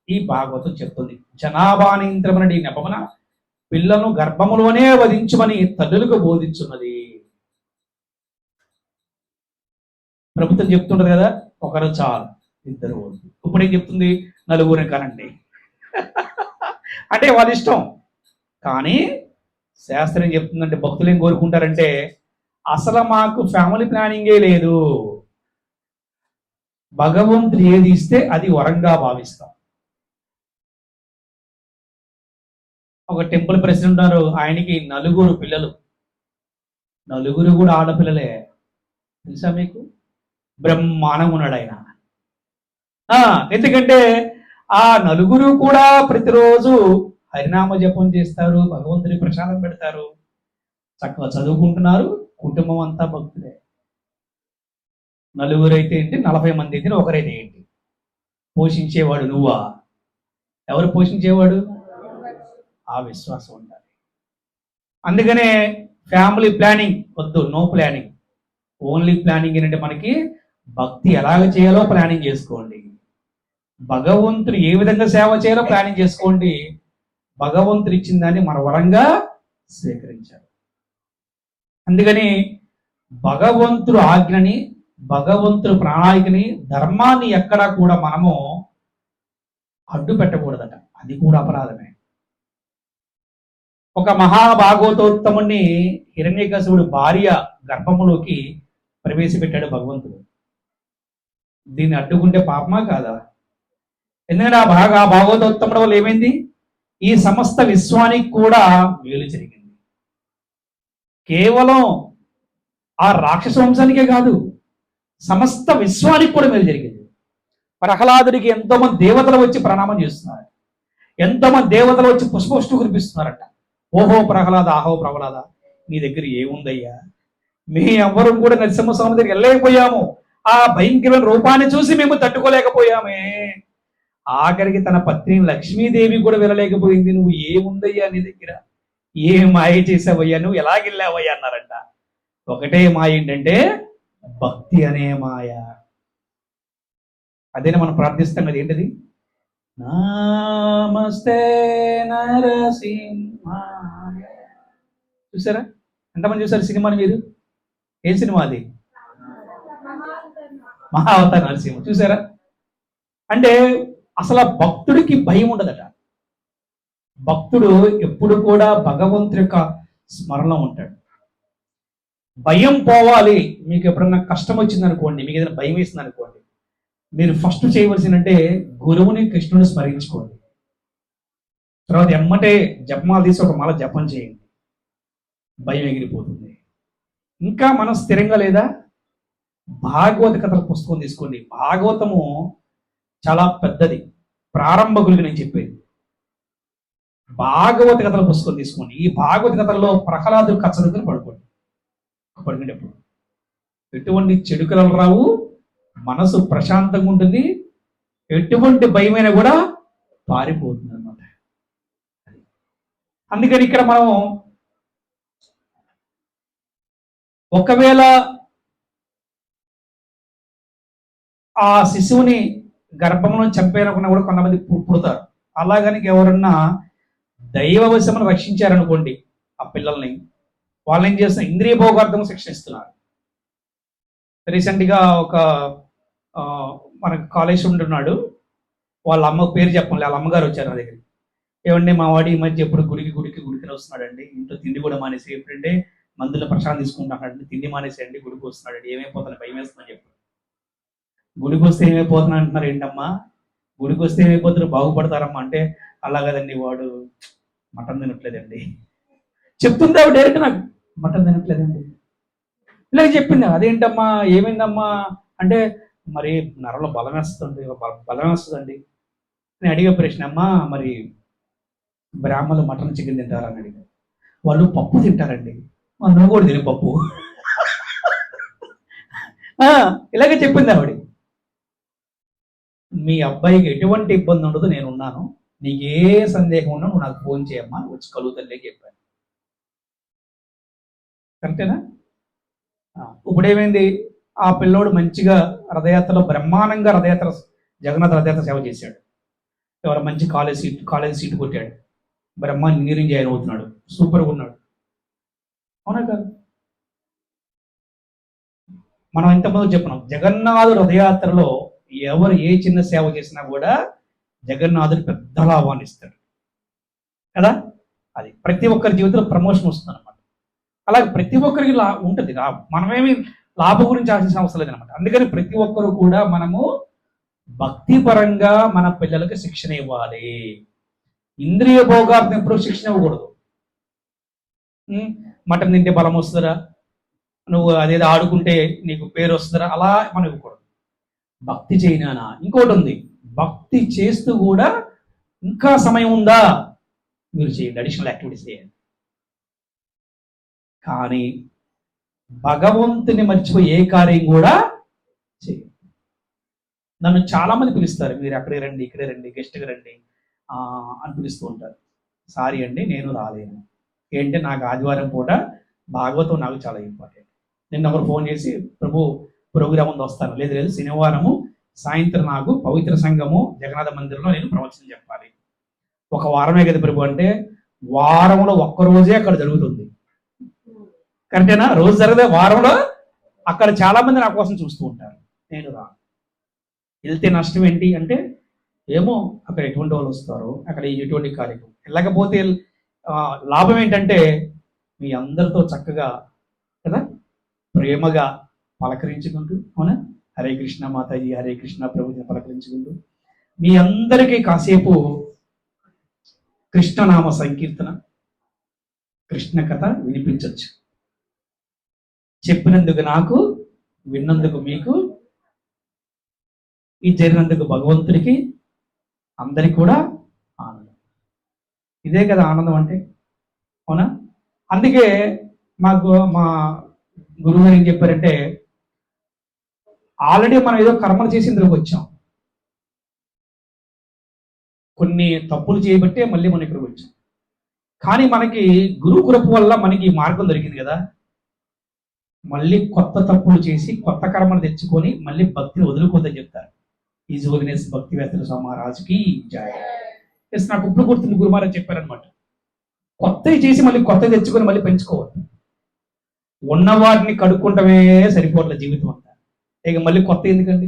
ఈ భాగవతం చెప్తుంది. జనాభానియంత్రమనడి నెపమున పిల్లను గర్భములోనే వధించమని తల్లులకు బోధించున్నది. ప్రభుత్వం చెప్తుంటది కదా, ఒకరు చాలు, ఇద్దరు వద్దు. ఇప్పుడు ఏం చెప్తుంది, నలుగురిని కనండి. అంటే వాళ్ళ ఇష్టం. కానీ శాస్త్రం ఏం చెప్తుందంటే, భక్తులు ఏం కోరుకుంటారంటే, అసలు మాకు ఫ్యామిలీ ప్లానింగే లేదు, భగవంతుడు ఏది ఇస్తే అది వరంగా భావిస్తాం. ఒక టెంపుల్ ప్రెసిడెంట్ ఉన్నారు, ఆయనకి 9 పిల్లలు, 9 కూడా ఆడపిల్లలే. తెలుసా మీకు? బ్రహ్మాండంగా ఉన్నాడు ఆయన. ఎందుకంటే ఆ 9 కూడా ప్రతిరోజు హరినామ జపం చేస్తారు, భగవంతుని ప్రసాదం పెడతారు, చక్కగా చదువుకుంటున్నారు, కుటుంబం అంతా భక్తులే. 9 అయితే ఏంటి, 40 మంది అయితే ఒకరైతే ఏంటి? పోషించేవాడు నువ్వా? ఎవరు పోషించేవాడు? ఆ విశ్వాసం ఉండాలి. అందుకనే ఫ్యామిలీ ప్లానింగ్ వద్దు, నో ప్లానింగ్, ఓన్లీ ప్లానింగ్. ఏంటంటే మనకి భక్తి ఎలాగ చేయాలో ప్లానింగ్ చేసుకోండి, భగవంతుడు ఏ విధంగా సేవ చేయాలో ప్లానింగ్ చేసుకోండి. భగవంతుడు ఇచ్చిన దాన్ని మన వరంగా స్వీకరించారు. అందుకని భగవంతుడు ఆజ్ఞని, భగవంతుడు ప్రణాళికని, ధర్మాన్ని ఎక్కడా కూడా మనము అడ్డు పెట్టకూడదట. అది కూడా అపరాధమే. ఒక మహాభాగవతోత్తముని హిరణ్యకశిపుడు భార్య గర్భములోకి ప్రవేశపెట్టాడు భగవంతుడు. దీన్ని అడ్డుకుంటే పాపమా కాదా? ఎందుకంటే ఆ భాగవతోత్తముడు వల్ల ఏమైంది, ఈ సమస్త విశ్వానికి కూడా మేలు జరిగింది. కేవలం ఆ రాక్షస వంశానికే కాదు, సమస్త విశ్వానికి కూడా మేలు జరిగింది. ప్రహ్లాదుడికి ఎంతోమంది దేవతలు వచ్చి ప్రణామం చేస్తున్నారు, ఎంతోమంది దేవతలు వచ్చి పుష్పవృష్టి కురిపిస్తున్నారట. ఓహో ప్రహ్లాద, ఆహో ప్రహ్లాద, నీ దగ్గర ఏముందయ్యా, మీ ఎవ్వరూ కూడా నరసింహస్వామి దగ్గరికి వెళ్ళలేకపోయాము, ఆ భయంకరమైన రూపాన్ని చూసి మేము తట్టుకోలేకపోయామే, ఆఖరికి తన పత్ని లక్ష్మీదేవి కూడా వెళ్ళలేకపోయింది. నువ్వు ఏముందయ్యా నీ దగ్గర, ఏ మాయ చేసావయ్యా, నువ్వు ఎలాగెళ్ళావయ్యా అన్నారంట. ఒకటే మాయ, ఏంటంటే భక్తి అనే మాయ. అదేనా మనం ప్రార్థిస్తాం కదా, ఏంటది? నమస్తే నరసింహాయ. చూసారా ఎంతమంది చూసారు సినిమాని మీరు? ఏ సినిమా అది? మహావతార నరసింహ. చూసారా? అంటే అసలు భక్తుడికి భయం ఉండదట. భక్తుడు ఎప్పుడు కూడా భగవంతుడి యొక్క స్మరణలో ఉంటాడు. భయం పోవాలి. మీకు ఎప్పుడన్నా కష్టం వచ్చింది అనుకోండి, మీకు ఏదైనా భయం వేసింది అనుకోండి, మీరు ఫస్ట్ చేయవలసిందంటే గురువుని, కృష్ణుని స్మరించుకోండి. తర్వాత ఎమ్మటే జపమాల తీసి ఒక మాల జపం చేయండి, భయం ఎగిరిపోతుంది. ఇంకా మనం స్థిరంగా లేదా, భాగవత కథల పుస్తకం తీసుకోండి. భాగవతము చాలా పెద్దది, ప్రారంభకులకి నేను చెప్పేది. భాగవత కథల పుస్తకం తీసుకోండి. ఈ భాగవత కథల్లో ప్రహ్లాదుడు కచ్చడుకుని పడుకోండి. ఎప్పుడు ఎటువంటి చెడు కలలు రావు, మనసు ప్రశాంతంగా ఉంటుంది, ఎటువంటి భయమైనా కూడా పారిపోతుంది అన్నమాట. అందుకని ఇక్కడ మనం ఒకవేళ ఆ శిశువుని గర్భంలో చంపేయనుకున్నా కూడా కొంతమంది పుడతారు. అలాగని ఎవరన్నా దైవవశమును రక్షించారనుకోండి ఆ పిల్లల్ని, వాళ్ళు ఏం చేస్తున్నారు, ఇంద్రియ భోగార్థం శిక్షణ ఇస్తున్నారు. రీసెంట్గా ఒక మనకు కాలేజ్ ఉంటున్నాడు, వాళ్ళ అమ్మ పేరు చెప్పండి, వాళ్ళ అమ్మగారు వచ్చారు నా దగ్గరికి. ఏమండి మా వాడి ఈ మధ్య ఎప్పుడు గుడికి వస్తున్నాడండి, ఇంట్లో తిండి కూడా మానేసి, ఎప్పుడంటే మందులో ప్రశాంతం తీసుకుంటానండి, తిండి మానేసేయండి, గుడికి వస్తున్నాడండి, ఏమైపోతాను, భయం వేస్తుందని చెప్పారు. గుడికి వస్తే ఏమైపోతున్నా అంటున్నారు. ఏంటమ్మా గుడికి వస్తే ఏమైపోతున్నారు, బాగుపడతారమ్మా అంటే, అలా కదండి వాడు మటన్ తినట్లేదండి చెప్తుంది ఆవిడ డైరెక్ట్. నాకు మటన్ తినట్లేదండి ఇలాగ చెప్పింది. అదేంటమ్మా ఏమైందమ్మా అంటే, మరి నరలో బలం వేస్తుందండి. నేను అడిగే ప్రశ్న, అమ్మా మరి బ్రాహ్మణులు మటన్ చికెన్ తింటారని అడిగారు. వాళ్ళు పప్పు తింటారండి, నువ్వు కూడా తిని పప్పు ఇలాగే చెప్పింది ఆవిడ. మీ అబ్బాయికి ఎటువంటి ఇబ్బంది ఉండదు, నేను ఉన్నాను, నీకు ఏ సందేహం ఉన్నా నువ్వు నాకు ఫోన్ చేయమ్మా, వచ్చి కలుగుతలే చెప్పాను. కరెక్టేనా? ఇప్పుడు ఏమైంది, ఆ పిల్లోడు మంచిగా రథయాత్రలో బ్రహ్మాండంగా రథయాత్ర జగన్నాథ రథయాత్ర సేవ చేశాడు. ఎవరు మంచి కాలేజ్ సీట్ కొట్టాడు. బ్రహ్మ ఇంజనీరింగ్ జాయిన్ అవుతున్నాడు. సూపర్గా ఉన్నాడు. అవునా కాదు? మనం ఇంతమంది చెప్పున్నాం, జగన్నాథుడు రథయాత్రలో ఎవరు ఏ చిన్న సేవ చేసినా కూడా జగన్నాథుడు పెద్ద లాభాన్ని ఇస్తాడు కదా. అది ప్రతి ఒక్కరి జీవితంలో ప్రమోషన్ వస్తుంది అనమాట. అలాగే ప్రతి ఒక్కరికి ఉంటుంది లాభం. మనమేమి లాభం గురించి ఆశించిన అవసరం లేదనమాట. అందుకని ప్రతి ఒక్కరు కూడా మనము భక్తిపరంగా మన పిల్లలకు శిక్షణ ఇవ్వాలి. ఇంద్రియ భోగార్థం ఎప్పుడు శిక్షణ ఇవ్వకూడదు. మటన్ తింటే బలం వస్తుందా, నువ్వు అదేదో ఆడుకుంటే నీకు పేరు వస్తుందా, అలా మనం ఇవ్వకూడదు. భక్తి చేయనా. ఇంకోటి ఉంది, భక్తి చేస్తూ కూడా ఇంకా సమయం ఉందా మీరు చేయండి, అడిషనల్ యాక్టివిటీస్ చేయండి. కానీ భగవంతుని మర్చిపోయి ఏ కార్యం కూడా చేయండి. నన్ను చాలా మంది పిలుస్తారు, మీరు అక్కడే రండి, ఇక్కడే రండి, గెస్ట్గా రండి అని పిలుస్తూ ఉంటారు. సారీ అండి, నేను రాలేను. ఏంటంటే నాకు ఆదివారం పూట భాగవతం నాకు చాలా ఇంపార్టెంట్. నిన్న ఒకరు ఫోన్ చేసి, ప్రభు ప్రోగ్రామ్ ఉంది వస్తాను. లేదు లేదు, శనివారము సాయంత్రం నాకు పవిత్ర సంఘము జగన్నాథ మందిరంలో నేను ప్రవచనం చెప్పాలి. ఒక వారమే కదా ప్రభు అంటే, వారంలో ఒక్కరోజే అక్కడ జరుగుతుంది. కరెక్టేనా? రోజు జరగదే, వారంలో అక్కడ చాలా మంది నా కోసం చూస్తూ ఉంటారు. నేను రా వెళ్తే నష్టం ఏంటి అంటే, ఏమో అక్కడ ఎటువంటి వాళ్ళు వస్తారో, అక్కడ ఎటువంటి కార్యక్రమం. వెళ్ళకపోతే లాభం ఏంటంటే మీ అందరితో చక్కగా కదా ప్రేమగా పలకరించుకుంటూ, అవునా, హరే కృష్ణ మాతాజీ, హరే కృష్ణ ప్రభుత్వం పలకరించుకుంటూ మీ అందరికీ కాసేపు కృష్ణనామ సంకీర్తన, కృష్ణ కథ వినిపించవచ్చు. చెప్పినందుకు నాకు, విన్నందుకు మీకు, ఈ జరిగినందుకు భగవంతుడికి, అందరికి కూడా ఆనందం. ఇదే కదా ఆనందం అంటే, అవునా? అందుకే మా గురువు గారు ఏం చెప్పారంటే, ఆల్రెడీ మనం ఏదో కర్మలు చేసి ఇందులోకి వచ్చాం. కొన్ని తప్పులు చేయబట్టే మళ్ళీ మనం ఇక్కడికి వచ్చాం. కానీ మనకి గురు కృప వల్ల మనకి ఈ మార్గం దొరికింది కదా. మళ్ళీ కొత్త తప్పులు చేసి కొత్త కర్మను తెచ్చుకొని మళ్ళీ భక్తిని వదులుకోదని చెప్తారు. ఈజ్ హోలీనెస్ భక్తి వేత్తల సమారాజుకి జయ. నాకు ఇప్పుడు గుర్తుంది, గురుమారాజు చెప్పారనమాట. కొత్తవి చేసి మళ్ళీ కొత్తవి తెచ్చుకొని మళ్ళీ పెంచుకోవద్దు. ఉన్నవాటిని కడుక్కుంటమే సరిపోవట్లేదు జీవితం అంతా, ఇక మళ్ళీ కొత్త ఎందుకండి?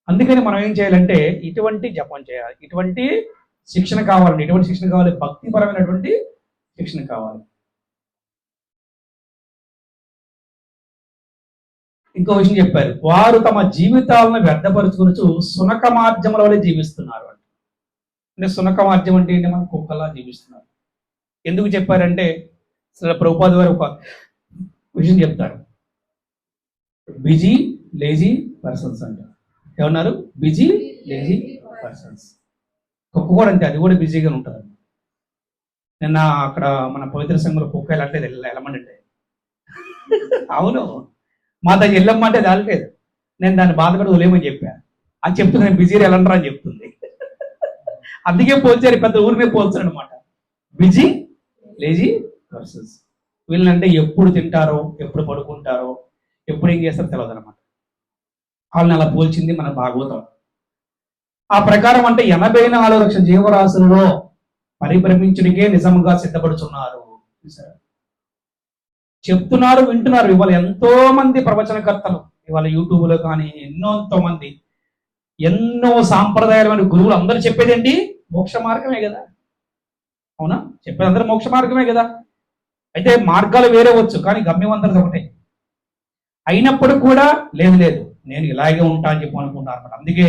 అందుకని మనం ఏం చేయాలంటే ఇటువంటి జపం చేయాలి, ఇటువంటి శిక్షణ కావాలండి. ఎటువంటి శిక్షణ కావాలి? భక్తిపరమైనటువంటి శిక్షణ కావాలి. ఇంకో విషయం చెప్పారు, వారు తమ జీవితాలను వ్యర్థపరుచుకుని సునక మార్గంలో జీవిస్తున్నారు అంటే సునక మార్గం అంటే ఏంటి? మన కుక్కలా జీవిస్తున్నారు. ఎందుకు చెప్పారంటే ప్రభుపాద వారు ఒక విషయం చెప్తారు, బిజీ లేజీ పర్సన్స్ అంటారు. ఏమన్నారు? Busy lazy persons. కుక్క కూడా అంతే, అది కూడా బిజీగా ఉంటుంది. నిన్న అక్కడ మన పవిత్ర సంఘంలో కుక్క వెళ్ళట్లేదు, వెళ్ళమంటే అవును మా దగ్గర వెళ్ళమ్మంటే అది వెళ్ళలేదు. నేను దాన్ని బాధపడి వదిలేమని చెప్పాను. అది చెప్తుంది నేను బిజీ వెళ్ళంటారా అని చెప్తుంది. అందుకే పోల్చారు, పెద్ద ఊరి మీద పోల్చారు అనమాట. Busy lazy persons. వీళ్ళంటే ఎప్పుడు తింటారో, ఎప్పుడు పడుకుంటారో, ఎప్పుడు ఏం చేస్తారో తెలియదు అనమాట. వాళ్ళని అలా పోల్చింది మన భాగవతం. ఆ ప్రకారం అంటే 84 లక్షల జీవరాశులలో పరిభ్రమించుడికే నిజంగా సిద్ధపడుతున్నారు. చెప్తున్నారు, వింటున్నారు. ఇవాళ ఎంతో మంది ప్రవచనకర్తలు ఇవాళ యూట్యూబ్లో కానీ ఎంతో మంది, ఎన్నో సాంప్రదాయాలమైన గురువులు అందరూ చెప్పేదేంటి? మోక్ష మార్గమే కదా. అవునా? చెప్పేది అందరూ మోక్ష మార్గమే కదా. అయితే మార్గాలు వేరే వచ్చు, కానీ గమ్యం అందరిది ఒకటే. అయినప్పుడు కూడా లేదు లేదు నేను ఇలాగే ఉంటా అని చెప్పి అనుకుంటున్నారు అనమాట. అందుకే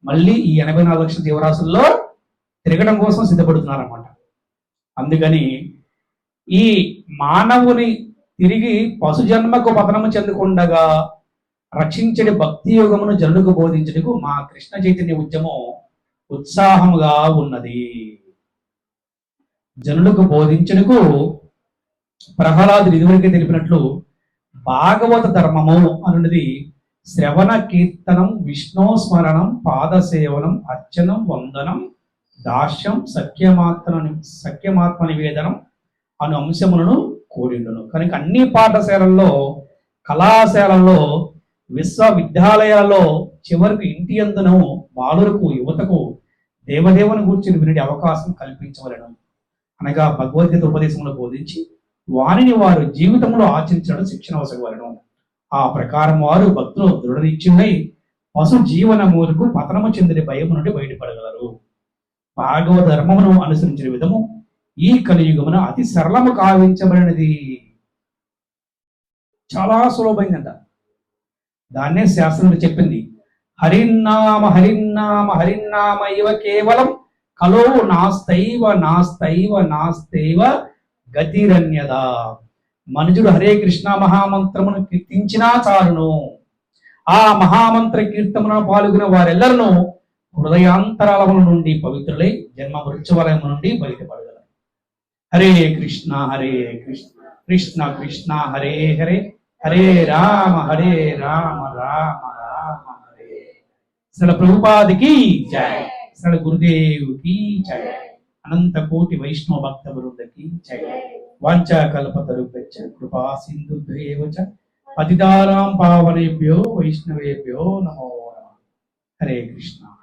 మళ్ళీ ఈ 84 లక్షల జీవరాశుల్లో తిరగడం కోసం సిద్ధపడుతున్నారు అనమాట. అందుకని ఈ మానవుని తిరిగి పశుజన్మకు పతనము చెందకుండగా రక్షించడి భక్తి యోగమును జనులకు బోధించటకు మా కృష్ణ చైతన్య ఉద్యమం ఉత్సాహముగా ఉన్నది. జనులకు బోధించటకు ప్రహ్లాదుడు ఇదివరకే తెలిపినట్లు భాగవత ధర్మము అనున్నది శ్రవణ కీర్తనం, విష్ణు స్మరణం, పాదసేవనం, అర్చనం, వందనం, దాస్యం, సఖ్యమాత్మ నివేదనం అను అంశములను కూడిండును. కనుక అన్ని పాఠశాలల్లో, కళాశాలల్లో విశ్వవిద్యాలయాల్లో చివరికి ఇంటి అందును బాలురకు యువతకు దేవదేవుని గూర్చి వినే అవకాశం కల్పించవలను. అనగా భగవద్గీత ఉపదేశంలో బోధించి వారిని వారు జీవితంలో ఆచరించడం శిక్షణ అవసరవలను. ఆ ప్రకారం వారు భక్తులు దృఢనిశ్చయులై పశు జీవనములకు పతనము చెందిన భయము నుండి బయటపడగలరు. భాగవత ధర్మమును అనుసరించిన విధము ఈ కలియుగమున అతి సరళము కావించబడినది. చాలా సులభమైందంట. దాన్నే శాస్త్రం చెప్పింది. హరిన్నామ హరిన్నామ హరిన్నామ ఇవ కేవలం కలో నాస్తైవ నాస్తైవ నాస్తైవ గతిరన్యదా. మనుజుడు హరే కృష్ణ మహామంత్రమును కీర్తించినా చాలును. ఆ మహామంత్ర కీర్తమున పాల్గొన్న వారెల్లరూ హృదయాంతరాలముల నుండి పవిత్రులై జన్మ మృత్యువలయము నుండి బయటపడగలరు. హరే కృష్ణ కృష్ణ కృష్ణ హరే హరే హరే రామ రామ రామ హరే. శ్రీల ప్రభుపాదికి జై. శ్రీల గురుదేవుకి జై. అనంత కోటి వైష్ణవ భక్త వృందకి జై. వాంఛా కల్పతరుభ్యశ్చ కృపా సింధుభ్యేవ చ పతితానాం పావనేభ్యో వైష్ణవేభ్యో నమో నమః. హరే కృష్ణ.